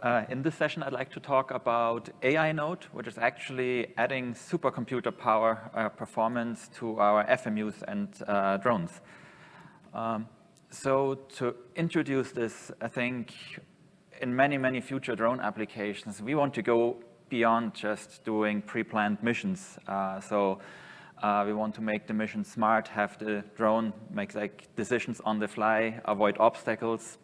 In this session, I'd like to talk about AiNode, which is actually adding supercomputer power performance to our FMUs and drones. So to introduce this, I think in many, many future drone applications, we want to go beyond just doing pre-planned missions. We want to make the mission smart, have the drone make decisions on the fly, avoid obstacles,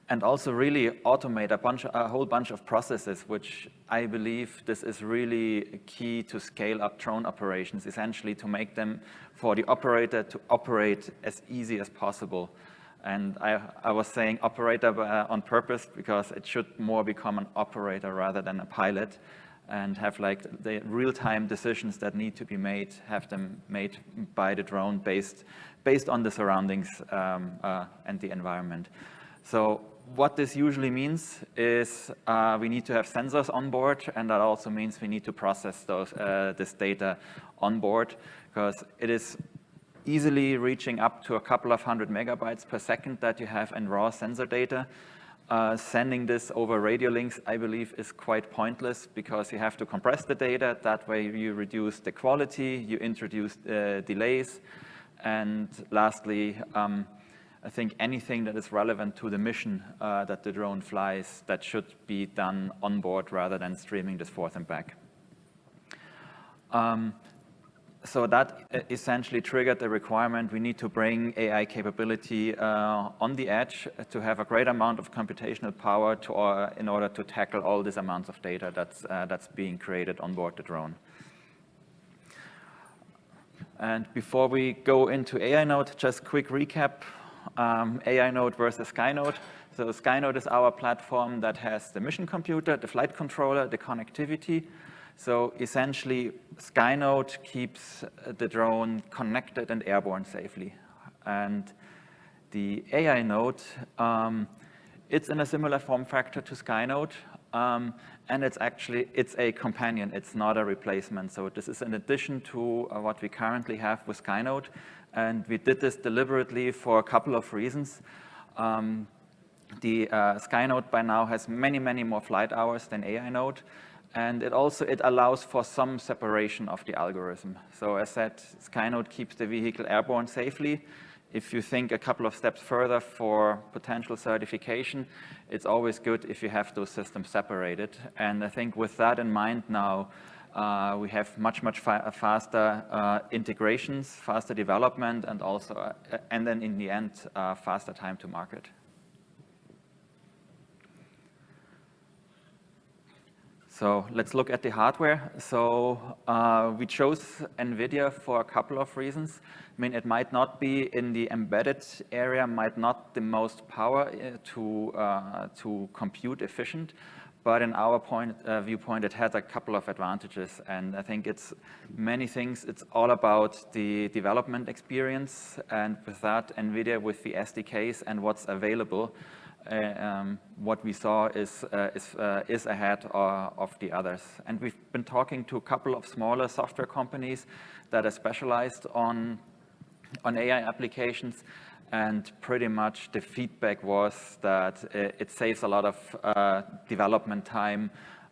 and also really automate a whole bunch of processes, which I believe this is really key to scale up drone operations, essentially to make them for the operator to operate as easy as possible. And I was saying operator on purpose because it should more become an operator rather than a pilot, and have the real-time decisions that need to be made, have them made by the drone based on the surroundings and the environment. So what this usually means is we need to have sensors on board, and that also means we need to process this data on board, because it is easily reaching up to a couple of 100 megabytes per second that you have in raw sensor data. Sending this over radio links, I believe, is quite pointless because you have to compress the data. That way you reduce the quality, you introduce delays, and lastly, I think anything that is relevant to the mission that the drone flies, that should be done on board rather than streaming this forth and back. So that essentially triggered the requirement we need to bring AI capability on the edge to have a great amount of computational power in order to tackle all these amounts of data that's being created on board the drone. And before we go into AiNode, just quick recap. AiNode versus Skynode. So Skynode is our platform that has the mission computer, the flight controller, the connectivity. So essentially, Skynode keeps the drone connected and airborne safely. And the AiNode, it's in a similar form factor to Skynode, and it's a companion. It's not a replacement. So this is in addition to what we currently have with Skynode. And we did this deliberately for a couple of reasons. The Skynode by now has many, many more flight hours than AiNode. And it allows for some separation of the algorithm. So as said, Skynode keeps the vehicle airborne safely. If you think a couple of steps further for potential certification, it's always good if you have those systems separated. And I think with that in mind now, we have much faster integrations, faster development, and also, and then in the end, faster time to market. So let's look at the hardware. So we chose NVIDIA for a couple of reasons. I mean, it might not be in the embedded area, might not the most power to compute efficient, but in our viewpoint, it has a couple of advantages. And I think it's many things. It's all about the development experience. And with that, NVIDIA with the SDKs and what's available, what we saw is ahead of the others. And we've been talking to a couple of smaller software companies that are specialized on AI applications, and pretty much the feedback was that it saves a lot of development time,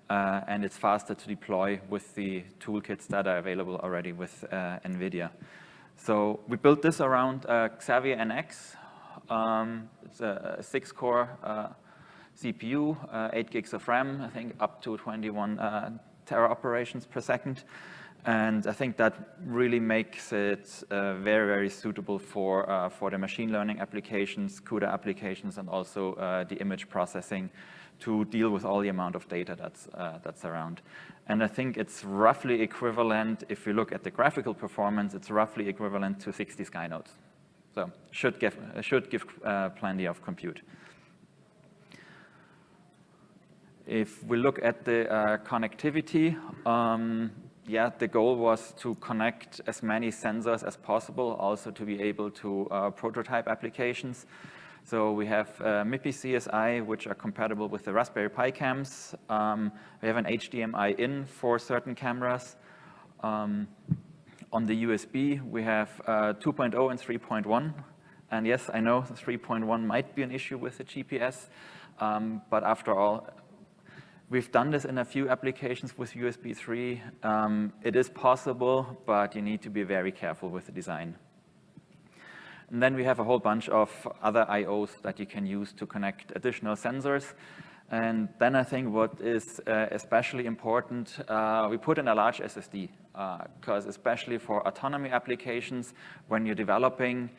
and it's faster to deploy with the toolkits that are available already with NVIDIA. So we built this around Xavier NX. It's a 6-core CPU, 8 gigs of RAM, I think up to 21 tera operations per second. And I think that really makes it very, very suitable for the machine learning applications, CUDA applications, and also the image processing to deal with all the amount of data that's around. And I think it's roughly equivalent, if you look at the graphical performance, it's roughly equivalent to 60 Skynodes. So should give plenty of compute. If we look at the connectivity, the goal was to connect as many sensors as possible, also to be able to prototype applications. So we have MIPI CSI, which are compatible with the Raspberry Pi cams. We have an HDMI in for certain cameras. On the USB, we have 2.0 and 3.1. And yes, I know 3.1 might be an issue with the GPS. but after all, we've done this in a few applications with USB 3. It is possible, but you need to be very careful with the design. And then we have a whole bunch of other I/Os that you can use to connect additional sensors. And then I think what is especially important, we put in a large SSD, because especially for autonomy applications, when you're developing,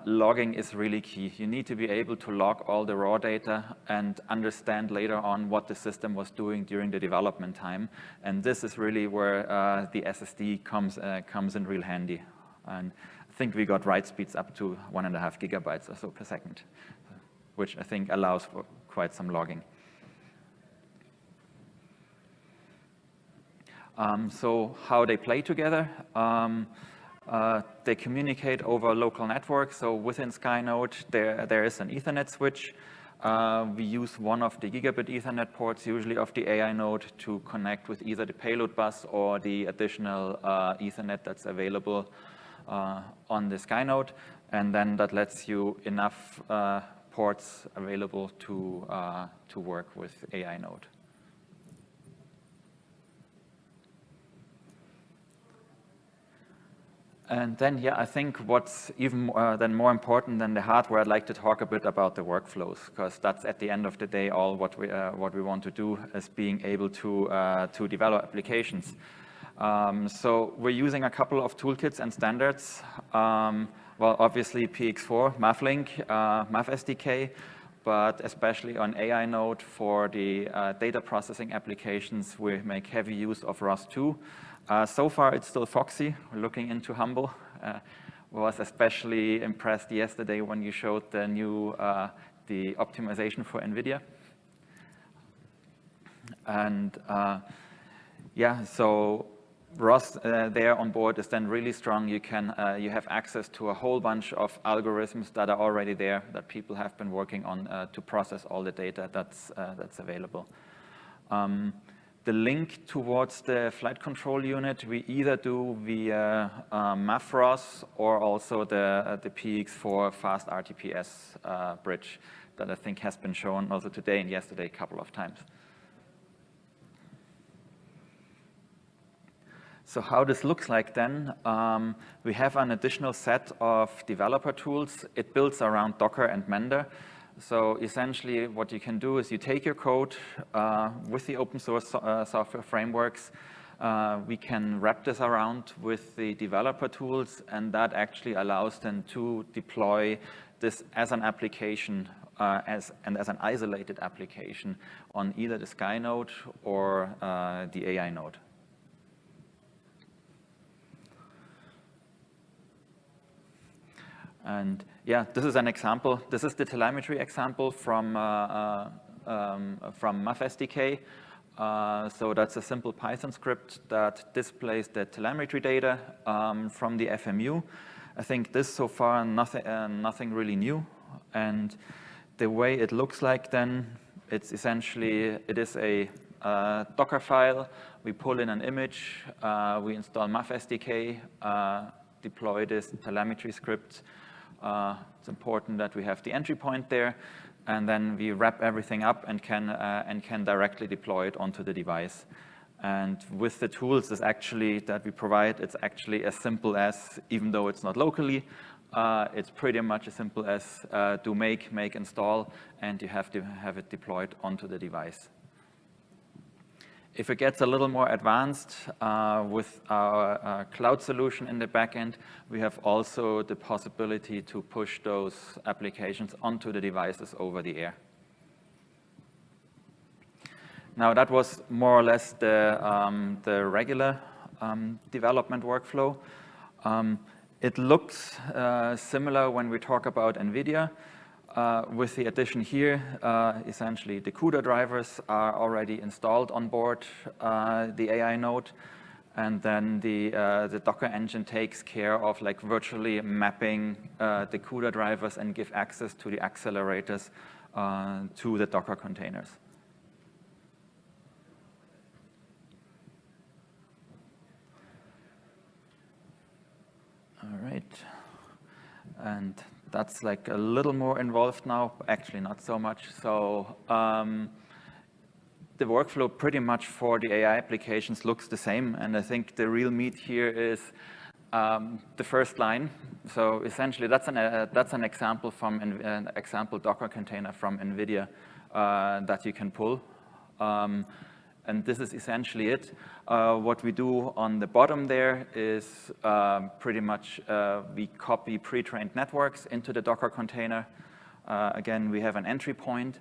logging is really key. You need to be able to log all the raw data and understand later on what the system was doing during the development time. And this is really where the SSD comes in real handy. And I think we got write speeds up to 1.5 gigabytes or so per second, which I think allows for quite some logging. So how they play together? They communicate over local networks. So within Skynode, there is an Ethernet switch. We use one of the gigabit Ethernet ports, usually of the AiNode, to connect with either the payload bus or the additional Ethernet that's available on the Skynode. And then that lets you enough ports available to work with AiNode. And then, yeah, I think what's even more important than the hardware, I'd like to talk a bit about the workflows, because that's at the end of the day all what we want to do is being able to develop applications. So we're using a couple of toolkits and standards. Well, obviously PX4, MAVLink, MAV SDK, but especially on AiNode for the data processing applications, we make heavy use of ROS2. So far, it's still Foxy. We're looking into Humble. Was especially impressed yesterday when you showed the new the optimization for NVIDIA. And yeah, so ROS there on board is then really strong. You have access to a whole bunch of algorithms that are already there that people have been working on to process all the data that's available. The link towards the flight control unit we either do via MAVROS or also the PX4 fast RTPS bridge that I think has been shown also today and yesterday a couple of times. So how this looks like then, we have an additional set of developer tools. It builds around Docker and Mender. So essentially what you can do is you take your code with the open source software frameworks. We can wrap this around with the developer tools, and that actually allows them to deploy this as an application as an isolated application on either the Skynode or the AiNode. And yeah, this is an example. This is the telemetry example from MAV SDK. So that's a simple Python script that displays the telemetry data from the FMU. I think this so far nothing really new. And the way it looks like then, it's essentially, it is a Docker file. We pull in an image, we install MAV SDK, deploy this telemetry script. It's important that we have the entry point there, and then we wrap everything up and can directly deploy it onto the device. And with the tools that we provide, it's actually as simple as, even though it's not locally, it's pretty much as simple as do make, install, and you have to have it deployed onto the device. If it gets a little more advanced with our cloud solution in the backend, we have also the possibility to push those applications onto the devices over the air. Now that was more or less the regular development workflow. It looks similar when we talk about NVIDIA. With the addition here, essentially the CUDA drivers are already installed on board the AiNode, and then the Docker engine takes care of like virtually mapping the CUDA drivers and give access to the accelerators to the Docker containers. All right, and That's like a little more involved now, actually not so much. So the workflow pretty much for the AI applications looks the same, and I think the real meat here is the first line. So essentially, that's an example from an example Docker container from NVIDIA that you can pull, and this is essentially it. What we do on the bottom there is pretty much we copy pre-trained networks into the Docker container. Again, we have an entry point.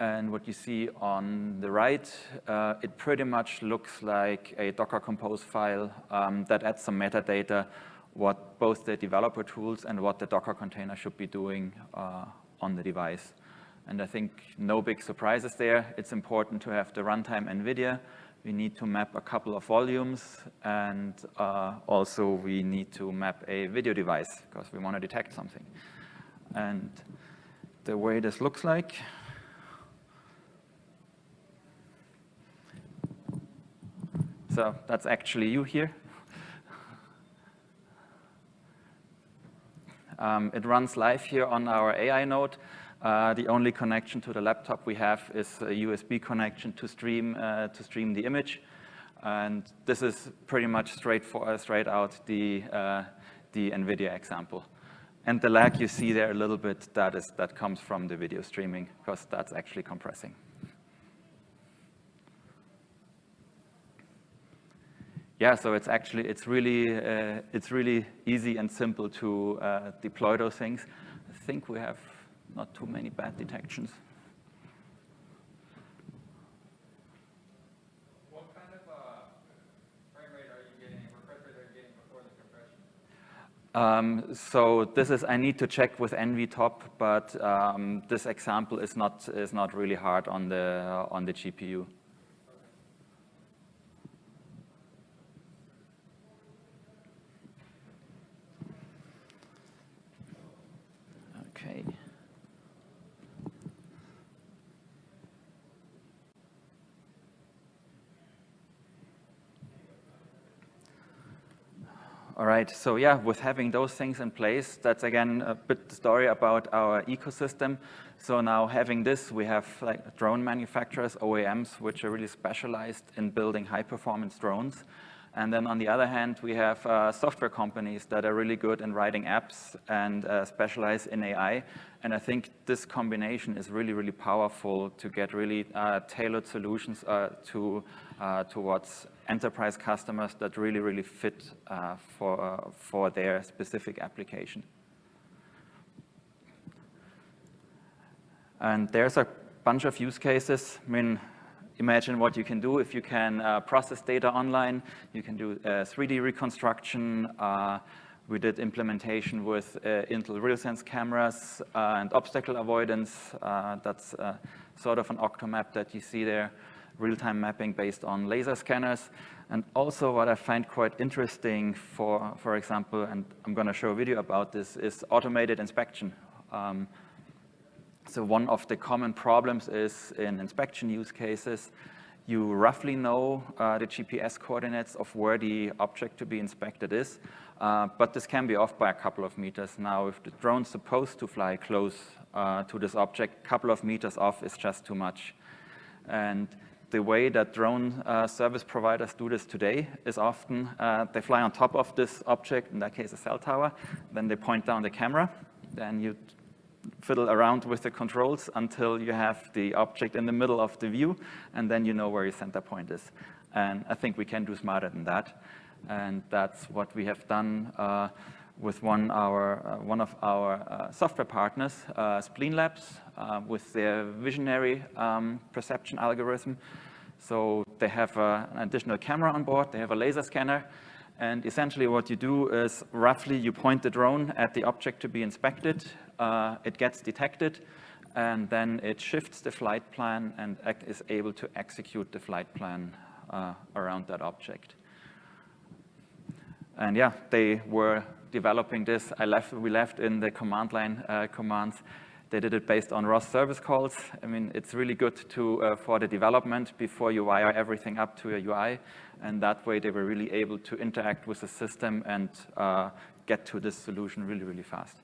And what you see on the right, it pretty much looks like a Docker Compose file that adds some metadata, what both the developer tools and what the Docker container should be doing on the device. And I think no big surprises there. It's important to have the runtime NVIDIA. We need to map a couple of volumes, and also we need to map a video device because we want to detect something. And the way this looks like, so that's actually you here. It runs live here on our AiNode. The only connection to the laptop we have is a USB connection to stream the image, and this is pretty much straight out the NVIDIA example. And the lag you see there a little bit, that comes from the video streaming because that's actually compressing. Yeah, so it's really easy and simple to deploy those things. I think we have not too many bad detections. What kind of frame rate are you getting, refresh rate are you getting before the compression? So this is, I need to check with NVTop, but this example is not really hard on the GPU. Okay. All right, so yeah, with having those things in place, that's again a bit the story about our ecosystem. So now having this, we have like drone manufacturers, OEMs, which are really specialized in building high-performance drones. And then on the other hand, we have software companies that are really good in writing apps and specialize in AI. And I think this combination is really, really powerful to get really tailored solutions towards enterprise customers that really, really fit for their specific application. And there's a bunch of use cases. I mean, imagine what you can do if you can process data online. You can do 3D reconstruction. We did implementation with Intel RealSense cameras and obstacle avoidance. That's sort of an octomap that you see there. Real-time mapping based on laser scanners. And also what I find quite interesting for example, and I'm going to show a video about this, is automated inspection. So one of the common problems is in inspection use cases, you roughly know the GPS coordinates of where the object to be inspected is, but this can be off by a couple of meters. Now, if the drone's supposed to fly close to this object, a couple of meters off is just too much. And the way that drone service providers do this today is often they fly on top of this object, in that case a cell tower, then they point down the camera, then you fiddle around with the controls until you have the object in the middle of the view, and then you know where your center point is. And I think we can do smarter than that, and that's what we have done with one of our software partners, Spleen Labs, with their visionary perception algorithm. So they have an additional camera on board, they have a laser scanner, and essentially what you do is roughly you point the drone at the object to be inspected, it gets detected, and then it shifts the flight plan and is able to execute the flight plan around that object. And yeah, they were developing this. We left in the command line commands. They did it based on ROS service calls. I mean, it's really good for the development before you wire everything up to a UI. And that way they were really able to interact with the system and get to this solution really, really fast.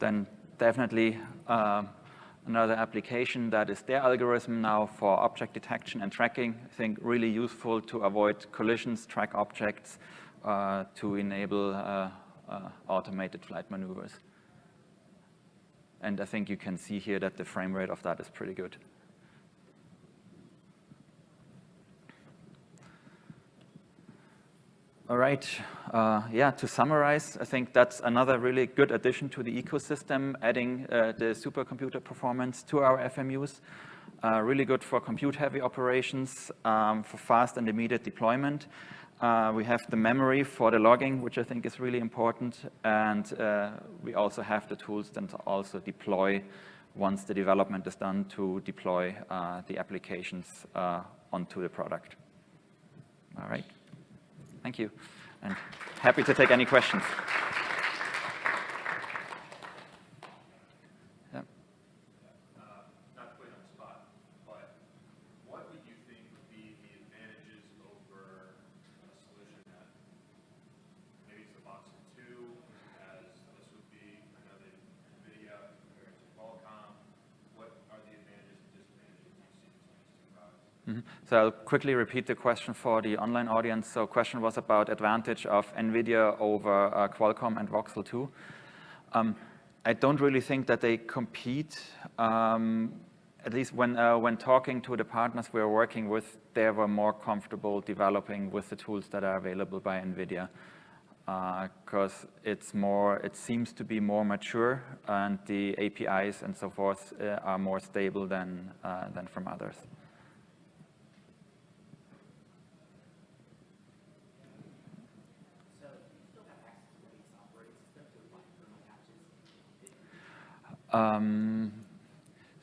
Then definitely another application that is their algorithm now for object detection and tracking. I think really useful to avoid collisions, track objects, to enable automated flight maneuvers. And I think you can see here that the frame rate of that is pretty good. All right, yeah, to summarize, I think that's another really good addition to the ecosystem, adding the supercomputer performance to our FMUs. Really good for compute-heavy operations, for fast and immediate deployment. We have the memory for the logging, which I think is really important, and we also have the tools then to also deploy, once the development is done, to deploy the applications onto the product. All right. Thank you, and happy to take any questions. Yeah. Not to put you on the spot, but what would you think would be the advantages over a solution that maybe it's the Voxel 2, as this would be, I know that NVIDIA compared to Qualcomm. What are the advantages and disadvantages you see between these two products? So I'll quickly repeat the question for the online audience. So question was about advantage of NVIDIA over Qualcomm and Voxel 2. I don't really think that they compete. At least when talking to the partners we are working with, they were more comfortable developing with the tools that are available by NVIDIA, because it seems to be more mature, and the APIs and so forth are more stable than from others.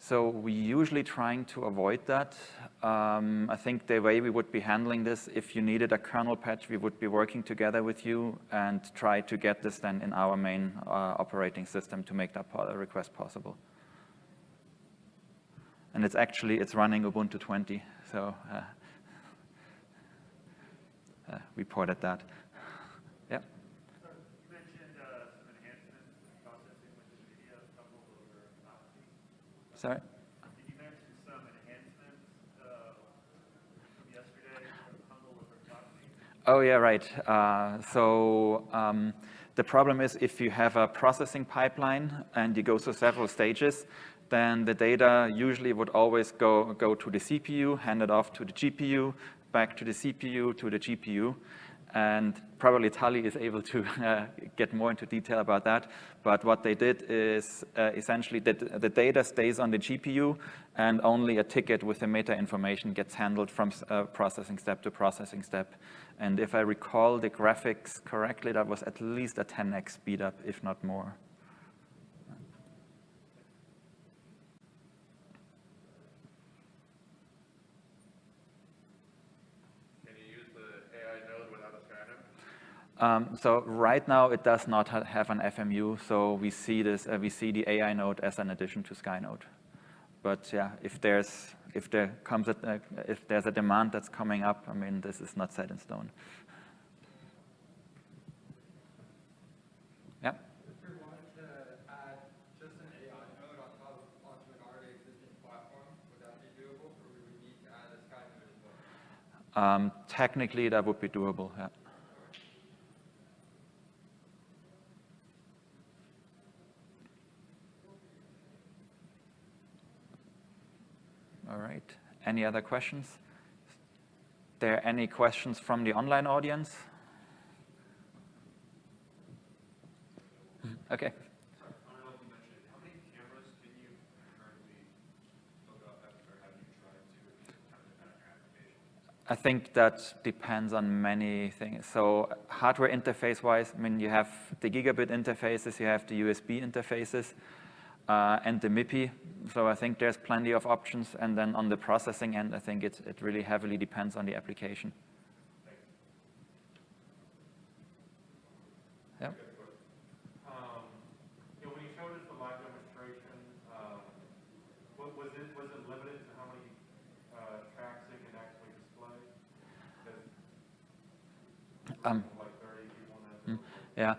So we usually trying to avoid that. I think the way we would be handling this, if you needed a kernel patch, we would be working together with you and try to get this then in our main operating system to make that request possible. And it's running Ubuntu 20, so we ported that. Yeah. Sorry? Did you mention some enhancements from yesterday from Humble with Achtelik? Oh, yeah, right. The problem is if you have a processing pipeline and you go through several stages, then the data usually would always go to the CPU, hand it off to the GPU, back to the CPU, to the GPU. And probably Tali is able to get more into detail about that. But what they did is essentially that the data stays on the GPU, and only a ticket with the meta information gets handled from processing step to processing step. And if I recall the graphics correctly, that was at least a 10x speed up, if not more. So right now it does not have an FMU, so we see the AiNode as an addition to Skynode. But yeah, if there's a demand that's coming up, I mean, this is not set in stone. Yeah. If we wanted to add just an AiNode on top onto an already existing platform, would that be doable, or we would need to add a Skynode as well? Technically, that would be doable. Yeah. All right. Any other questions? There any questions from the online audience? Okay. I don't know if you mentioned it. How many cameras can you currently hook up or have you tried to kind of depend on your application? I think that depends on many things. So hardware interface-wise, I mean, you have the gigabit interfaces, you have the USB interfaces, and the MIPI. So I think there's plenty of options. And then on the processing end, I think it really heavily depends on the application. Yeah. When you showed us the live demonstration, was it limited to how many tracks it can actually display? Like 30 people in that. Yeah,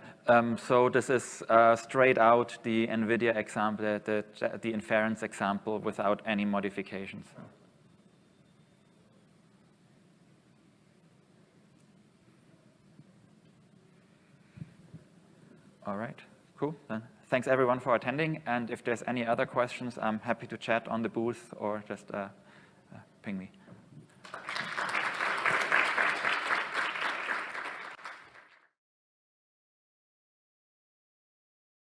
so this is straight out the NVIDIA example, the inference example without any modifications. All right, cool. Then thanks everyone for attending. And if there's any other questions, I'm happy to chat on the booth or just ping me.